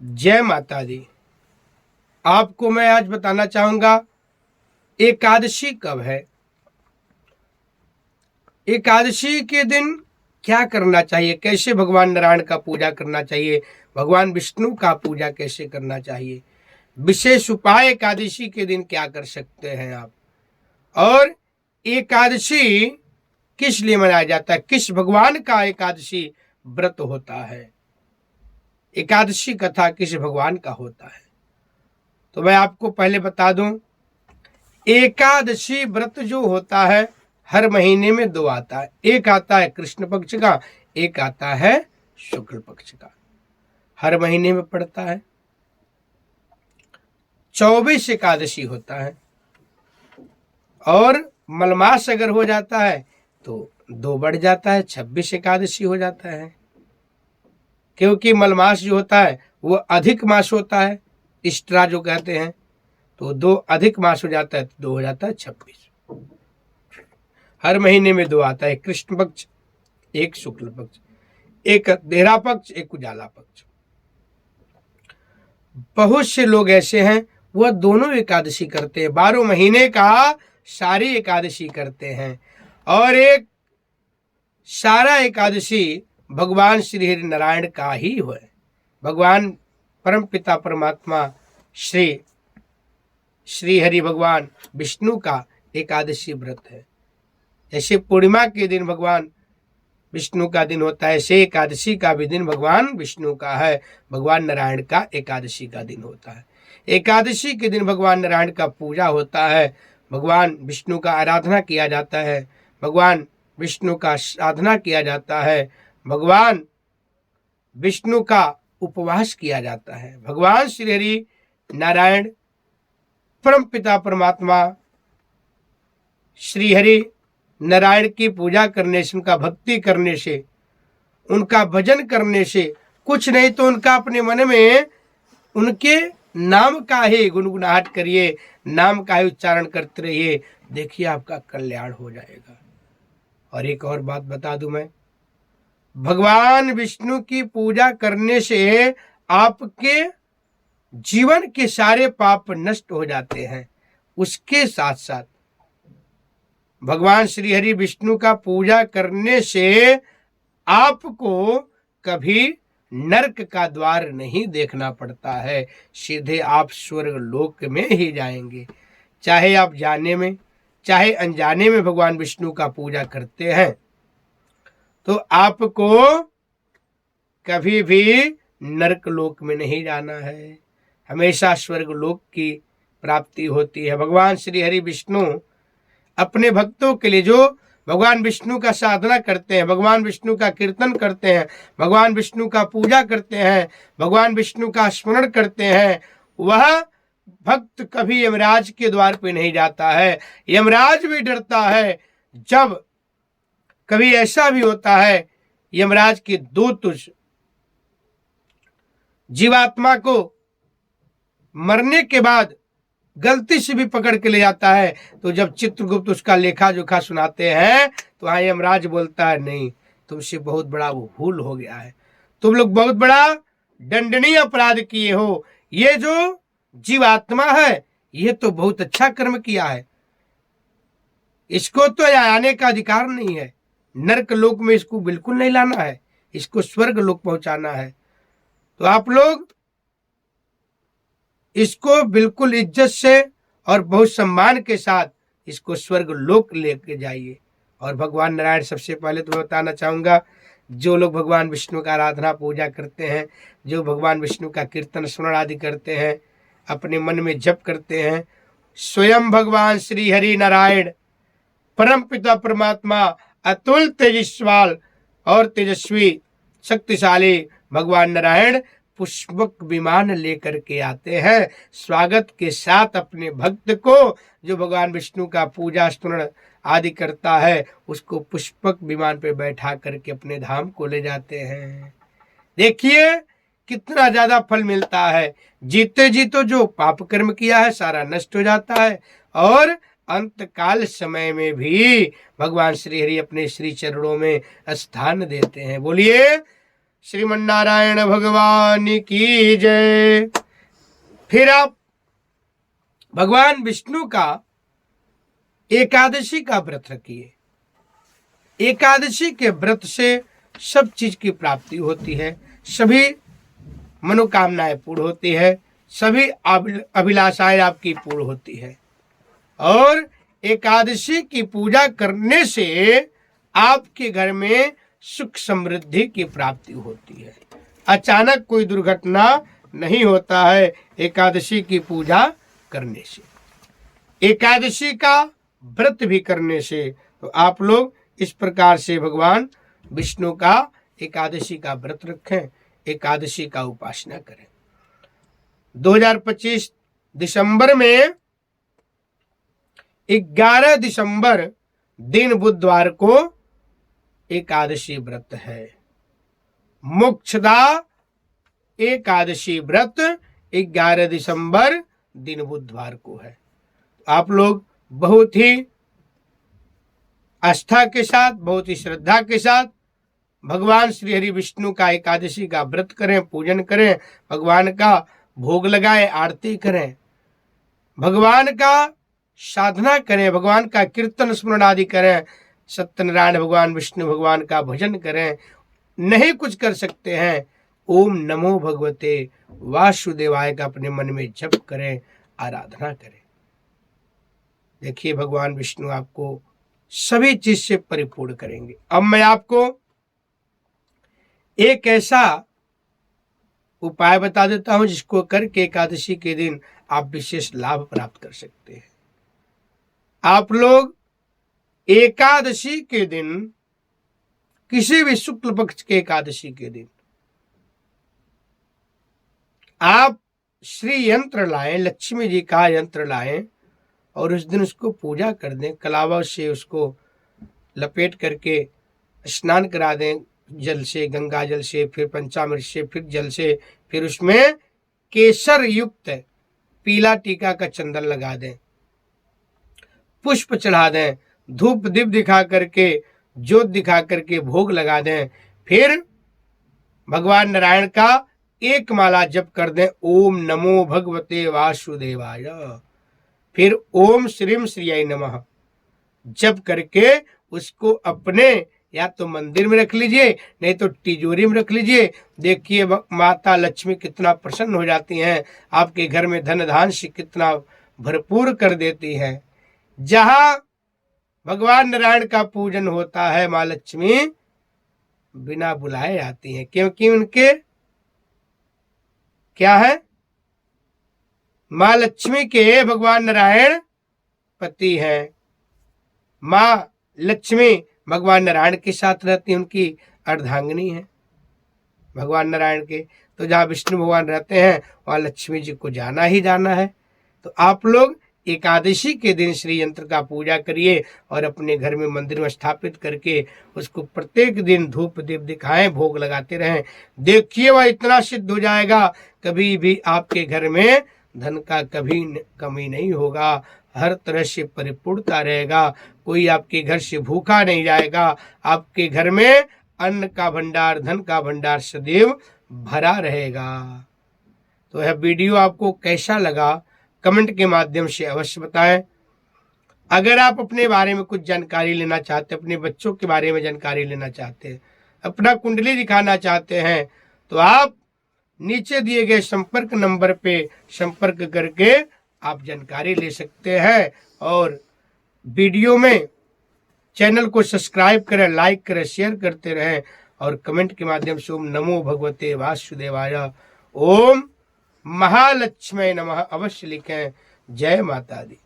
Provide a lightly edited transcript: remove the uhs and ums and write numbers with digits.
जय माता दी। आपको मैं आज बताना चाहूंगा एकादशी कब है। एकादशी के दिन क्या करना चाहिए, कैसे भगवान नारायण का पूजा करना चाहिए, भगवान विष्णु का पूजा कैसे करना चाहिए, विशेष उपाय एकादशी के दिन क्या कर सकते हैं आप, और एकादशी किस लिए मनाया जाता है, किस भगवान का एकादशी व्रत होता है, एकादशी कथा किस भगवान का होता है। तो मैं आपको पहले बता दूं, एकादशी व्रत जो होता है हर महीने में दो आता है। एक आता है कृष्ण पक्ष का, एक आता है शुक्ल पक्ष का। हर महीने में पड़ता है। 24 एकादशी होता है, और मलमास अगर हो जाता है तो दो बढ़ जाता है, 26 एकादशी हो जाता है। क्योंकि मलमास जो होता है वो अधिक मास होता है, इष्टरा जो कहते हैं, तो दो अधिक मास हो जाता है तो दो हो जाता है 26। हर महीने में दो आता है, कृष्ण पक्ष, एक शुक्ल पक्ष, एक अंधेरा पक्ष, एक उजाला पक्ष। बहुत से लोग ऐसे हैं वह दोनों एकादशी करते हैं, 12 महीने का सारी एकादशी करते हैं, और एक सारा एकादशी भगवान श्री हरि नारायण का ही है। भगवान परम पिता परमात्मा श्री हरि भगवान विष्णु का एकादशी व्रत है। जैसे पूर्णिमा के दिन भगवान विष्णु का दिन होता है, ऐसे एकादशी का भी दिन भगवान विष्णु का है, भगवान नारायण का एकादशी का दिन होता है। एकादशी के दिन भगवान नारायण का पूजा होता है, भगवान विष्णु का आराधना किया जाता है, भगवान विष्णु का साधना किया जाता है, भगवान विष्णु का उपवास किया जाता है। भगवान श्री हरि नारायण परम पिता परमात्मा श्री हरि नारायण की पूजा करने से, उनका भक्ति करने से, उनका भजन करने से, कुछ नहीं तो उनका अपने मन में उनके नाम का ही गुनगुनाहट करिए, नाम का ही उच्चारण करते रहिए, देखिए आपका कल्याण हो जाएगा। और एक और बात बता दूं मैं, भगवान विष्णु की पूजा करने से आपके जीवन के सारे पाप नष्ट हो जाते हैं। उसके साथ साथ भगवान श्री हरि विष्णु का पूजा करने से आपको कभी नरक का द्वार नहीं देखना पड़ता है, सीधे आप स्वर्ग लोक में ही जाएंगे। चाहे आप जाने में चाहे अनजाने में भगवान विष्णु का पूजा करते हैं तो आपको कभी भी नरक लोक में नहीं जाना है, हमेशा स्वर्ग लोक की प्राप्ति होती है। भगवान श्री हरि विष्णु अपने भक्तों के लिए, जो भगवान विष्णु का साधना करते हैं, भगवान विष्णु का कीर्तन करते हैं, भगवान विष्णु का पूजा करते हैं, भगवान विष्णु का स्मरण करते हैं, वह भक्त कभी यमराज के द्वार पे नहीं जाता है। यमराज भी डरता है। जब कभी ऐसा भी होता है, यमराज के दूत जीवात्मा को मरने के बाद गलती से भी पकड़ के ले जाता है, तो जब चित्रगुप्त उसका लेखा जोखा सुनाते हैं तो वहां यमराज बोलता है, नहीं, तुमसे बहुत बड़ा वो भूल हो गया है, तुम लोग बहुत बड़ा दंडनीय अपराध किए हो। ये जो जीवात्मा है ये तो बहुत अच्छा कर्म किया है, इसको तो आने का अधिकार नहीं है, नरक लोक में इसको बिल्कुल नहीं लाना है, इसको स्वर्ग लोक पहुंचाना है। तो आप लोग इसको बिल्कुल इज्जत से और बहुत सम्मान के साथ इसको स्वर्ग लोक लेके जाइए। और भगवान नारायण, सबसे पहले तो मैं बताना चाहूँगा, जो लोग भगवान विष्णु का आराधना पूजा करते हैं, जो भगवान विष्णु का कीर्तन स्मरण आदि करते हैं, अपने मन में जप करते हैं, स्वयं भगवान श्री हरि नारायण परम पिता परमात्मा अतुल तेजस्वाल और तेजस्वी शक्तिशाली भगवान नारायण पुष्पक विमान लेकर के आते हैं, स्वागत के साथ अपने भक्त को, जो भगवान विष्णु का पूजा स्मरण आदि करता है, उसको पुष्पक विमान पे बैठा करके अपने धाम को ले जाते हैं। देखिए कितना ज्यादा फल मिलता है। जीते जी तो जो पाप कर्म किया है सारा नष्ट हो जाता है, और अंत काल समय में भी भगवान श्री हरि अपने श्री चरणों में स्थान देते हैं। बोलिए श्रीमन्नारायण भगवान की जय। फिर आप भगवान विष्णु का एकादशी का व्रत रखिए। एकादशी के व्रत से सब चीज की प्राप्ति होती है, सभी मनोकामनाएं पूर्ण होती है, सभी अभिलाषाएं आपकी पूर्ण होती है। और एकादशी की पूजा करने से आपके घर में सुख समृद्धि की प्राप्ति होती है। अचानक कोई दुर्घटना नहीं होता है एकादशी की पूजा करने से, एकादशी का व्रत भी करने से। तो आप लोग इस प्रकार से भगवान विष्णु का एकादशी का व्रत रखें, एकादशी का उपासना करें। 2025 दिसंबर में 11 दिसंबर दिन बुधवार को एकादशी व्रत है। मोक्षदा एकादशी व्रत 11 दिसंबर दिन बुधवार को है। आप लोग बहुत ही आस्था के साथ, बहुत ही श्रद्धा के साथ भगवान श्री हरि विष्णु का एकादशी का व्रत करें, पूजन करें, भगवान का भोग लगाएं, आरती करें, भगवान का साधना करें, भगवान का कीर्तन स्मरण आदि करें, सत्यनारायण भगवान विष्णु भगवान का भजन करें। नहीं कुछ कर सकते हैं, ओम नमो भगवते वासुदेवाय का अपने मन में जप करें, आराधना करें। देखिए भगवान विष्णु आपको सभी चीज से परिपूर्ण करेंगे। अब मैं आपको एक ऐसा उपाय बता देता हूं जिसको करके एकादशी के दिन आप विशेष लाभ प्राप्त कर सकते हैं। आप लोग एकादशी के दिन, किसी भी शुक्ल पक्ष के एकादशी के दिन आप श्री यंत्र लाएं, लक्ष्मी जी का यंत्र लाएं और उस दिन उसको पूजा कर दें। कलावा से उसको लपेट करके स्नान करा दें, जल से, गंगा जल से, फिर पंचामृत से, फिर जल से, फिर उसमें केसर युक्त पीला टीका का चंदन लगा दें, पुष्प चढ़ा दें, धूप दीप दिखा करके, ज्योत दिखा करके भोग लगा दें। फिर भगवान नारायण का एक माला जप कर दें, ओम नमो भगवते वासुदेवाय। फिर ओम श्रीम श्रीयाय नमः जप करके उसको अपने या तो मंदिर में रख लीजिए, नहीं तो तिजोरी में रख लीजिए। देखिए माता लक्ष्मी कितना प्रसन्न हो जाती हैं, आपके घर में धन धान्य से कितना भरपूर कर देती हैं। जहां भगवान नारायण का पूजन होता है, माँ लक्ष्मी बिना बुलाए आती हैं, क्योंकि उनके क्या है, माँ लक्ष्मी के भगवान नारायण पति हैं। माँ लक्ष्मी भगवान नारायण के साथ रहती, उनकी अर्धांगिनी है भगवान नारायण के। तो जहाँ विष्णु भगवान रहते हैं वहाँ लक्ष्मी जी को जाना ही जाना है। तो आप लोग एकादशी के दिन श्री यंत्र का पूजा करिए और अपने घर में मंदिर में स्थापित करके उसको प्रत्येक दिन धूप दीप दिखाएं, भोग लगाते रहें। देखिए वह इतना सिद्ध हो जाएगा, कभी भी आपके घर में धन का कभी कमी नहीं होगा, हर तरह से परिपूर्णता रहेगा, कोई आपके घर से भूखा नहीं जाएगा, आपके घर में अन्न का भंडार, धन का भंडार सदैव भरा रहेगा। तो यह वीडियो आपको कैसा लगा कमेंट के माध्यम से अवश्य बताएं। अगर आप अपने बारे में कुछ जानकारी लेना चाहते, अपने बच्चों के बारे में जानकारी लेना चाहते हैं, अपना कुंडली दिखाना चाहते हैं, तो आप नीचे दिए गए संपर्क नंबर पे संपर्क करके आप जानकारी ले सकते हैं। और वीडियो में चैनल को सब्सक्राइब करें, लाइक करें, शेयर करते रहें और कमेंट के माध्यम से ओम नमो भगवते वासुदेवाय, ओम महालक्ष्मी नमः अवश्य लिखें। जय माता दी।